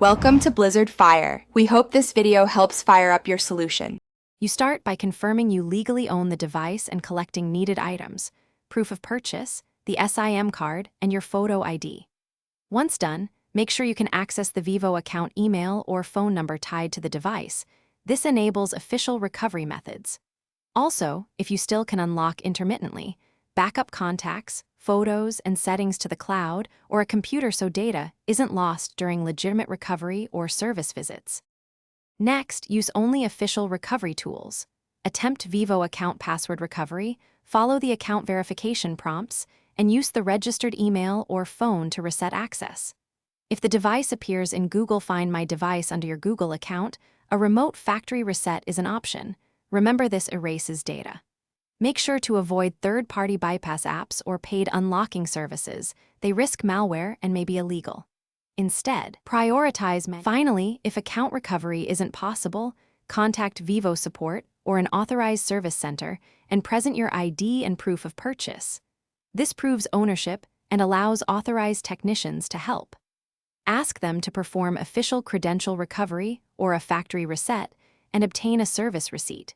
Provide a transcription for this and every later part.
Welcome to Blizzard Fire. We hope this video helps fire up your solution. You start by confirming you legally own the device and collecting needed items, proof of purchase, the SIM card, and your photo ID. Once done, make sure you can access the Vivo account email or phone number tied to the device. This enables official recovery methods. Also, if you still can unlock intermittently, backup contacts, photos, and settings to the cloud or a computer so data isn't lost during legitimate recovery or service visits. Next, use only official recovery tools. Attempt Vivo account password recovery, follow the account verification prompts, and use the registered email or phone to reset access. If the device appears in Google Find My Device under your Google account, a remote factory reset is an option. Remember, this erases data. Make sure to avoid third-party bypass apps or paid unlocking services. They risk malware and may be illegal. Instead, prioritize. Finally, if account recovery isn't possible, contact Vivo support or an authorized service center and present your ID and proof of purchase. This proves ownership and allows authorized technicians to help. Ask them to perform official credential recovery or a factory reset and obtain a service receipt.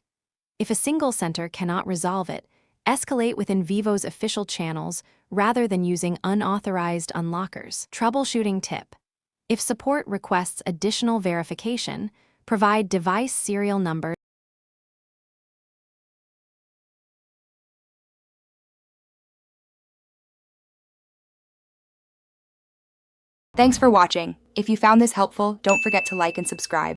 If a single center cannot resolve it, escalate within Vivo's official channels rather than using unauthorized unlockers. Troubleshooting tip: if support requests additional verification, provide device serial number. Thanks for watching. If you found this helpful, don't forget to like and subscribe.